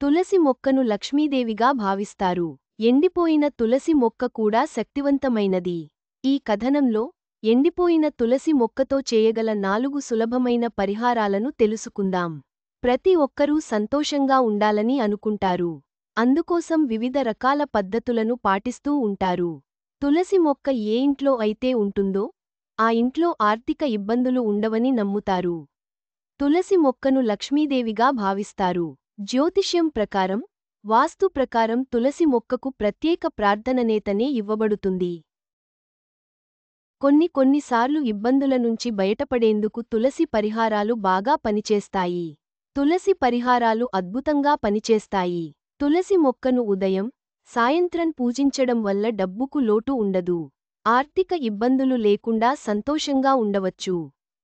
తులసి మొక్కను లక్ష్మీదేవిగా భావిస్తారు. ఎండిపోయిన తులసి మొక్క కూడా శక్తివంతమైనది. ఈ కథనంలో ఎండిపోయిన తులసి మొక్కతో చేయగల 4 సులభమైన పరిహారాలను తెలుసుకుందాం. ప్రతి ఒక్కరూ సంతోషంగా ఉండాలని అనుకుంటారు. అందుకోసం వివిధ రకాల పద్ధతులను పాటిస్తూ ఉంటారు. తులసి మొక్క ఏ ఇంట్లో అయితే ఉంటుందో ఆ ఇంట్లో ఆర్థిక ఇబ్బందులు ఉండవని నమ్ముతారు. తులసి మొక్కను లక్ష్మీదేవిగా భావిస్తారు. జ్యోతిష్యం ప్రకారం, వాస్తు ప్రకారం తులసి మొక్కకు ప్రత్యేక ప్రార్థననేతనే ఇవ్వబడుతుంది. కొన్నిసార్లు ఇబ్బందుల నుంచి బయటపడేందుకు తులసి పరిహారాలు బాగా పనిచేస్తాయి. తులసి పరిహారాలు అద్భుతంగా పనిచేస్తాయి. తులసి మొక్కను ఉదయం, సాయంత్రం పూజించడం వల్ల డబ్బుకు లోటు ఉండదు. ఆర్థిక ఇబ్బందులు లేకుండా సంతోషంగా ఉండవచ్చు.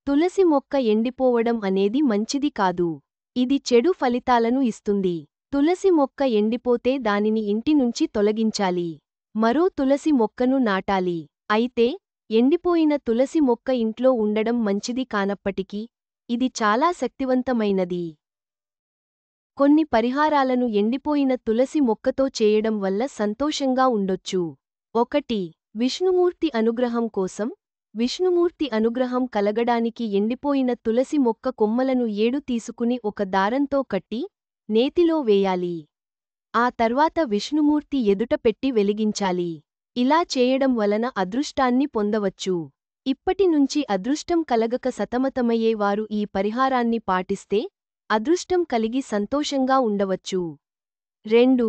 తులసి మొక్క ఎండిపోవడం అనేది మంచిది కాదు. ఇది చెడు ఫలితాలను ఇస్తుంది. తులసి మొక్క ఎండిపోతే దానిని ఇంటి నుంచి తొలగించాలి. మరో తులసి మొక్కను నాటాలి. అయితే ఎండిపోయిన తులసి మొక్క ఇంట్లో ఉండడం మంచిది కానప్పటికీ, ఇది చాలా శక్తివంతమైనది. కొన్ని పరిహారాలను ఎండిపోయిన తులసి మొక్కతో చేయడం వల్ల సంతోషంగా ఉండొచ్చు. 1. విష్ణుమూర్తి అనుగ్రహం కోసం. విష్ణుమూర్తి అనుగ్రహం కలగడానికి ఎండిపోయిన తులసి మొక్క కొమ్మలను 7 తీసుకుని ఒక దారంతో కట్టి, నేతిలో వేయాలి. ఆ తర్వాత విష్ణుమూర్తి ఎదుట పెట్టి వెలిగించాలి. ఇలా చేయడం వలన అదృష్టాన్ని పొందవచ్చు. ఇప్పటి నుంచి అదృష్టం కలగక సతమతమయ్యేవారు ఈ పరిహారాన్ని పాటిస్తే అదృష్టం కలిగి సంతోషంగా ఉండవచ్చు. 2.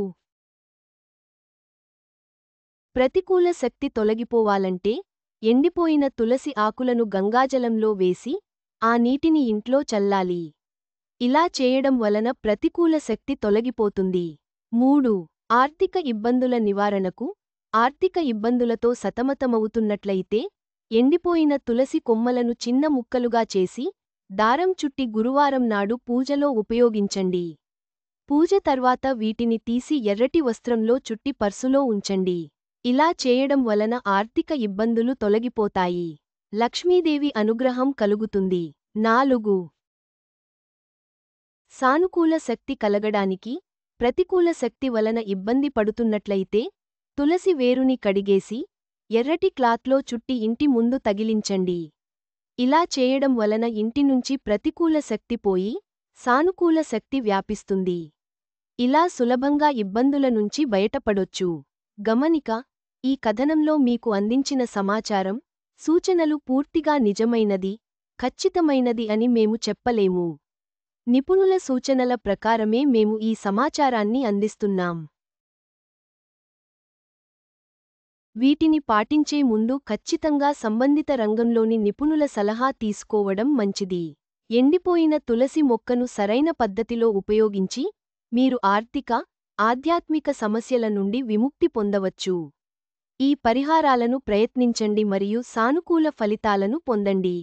ప్రతికూల శక్తి తొలగిపోవాలంటే ఎండిపోయిన తులసి ఆకులను గంగాజలంలో వేసి ఆ నీటిని ఇంట్లో చల్లాలి. ఇలా చేయడం వలన ప్రతికూల శక్తి తొలగిపోతుంది. 3. ఆర్థిక ఇబ్బందుల నివారణకు. ఆర్థిక ఇబ్బందులతో సతమతమవుతున్నట్లయితే ఎండిపోయిన తులసి కొమ్మలను చిన్న ముక్కలుగా చేసి దారం చుట్టి గురువారం నాడు పూజలో ఉపయోగించండి. పూజ తర్వాత వీటిని తీసి ఎర్రటి వస్త్రంలో చుట్టి పర్సులో ఉంచండి. ఇలా చేయడం వలన ఆర్థిక ఇబ్బందులు తొలగిపోతాయి. లక్ష్మీదేవి అనుగ్రహం కలుగుతుంది. 4. సానుకూల శక్తి కలగడానికి. ప్రతికూల శక్తి వలన ఇబ్బంది పడుతున్నట్లయితే తులసి వేరుని కడిగేసి ఎర్రటి క్లాత్లో చుట్టి ఇంటి ముందు తగిలించండి. ఇలా చేయడం వలన ఇంటి నుంచి ప్రతికూల శక్తి పోయి సానుకూల శక్తి వ్యాపిస్తుంది. ఇలా సులభంగా ఇబ్బందుల నుంచి బయటపడొచ్చు. గమనిక: ఈ కథనంలో మీకు అందించిన సమాచారం, సూచనలు పూర్తిగా నిజమైనది, ఖచ్చితమైనది అని మేము చెప్పలేము. నిపుణుల సూచనల ప్రకారమే మేము ఈ సమాచారాన్ని అందిస్తున్నాం. వీటిని పాటించే ముందు ఖచ్చితంగా సంబంధిత రంగంలోని నిపుణుల సలహా తీసుకోవడం మంచిది. ఎండిపోయిన తులసి మొక్కను సరైన పద్ధతిలో ఉపయోగించి మీరు ఆర్థిక, ఆధ్యాత్మిక సమస్యల నుండి విముక్తి పొందవచ్చు. ఈ పరిహారాలను ప్రయత్నించండి మరియు సానుకూల ఫలితాలను పొందండి.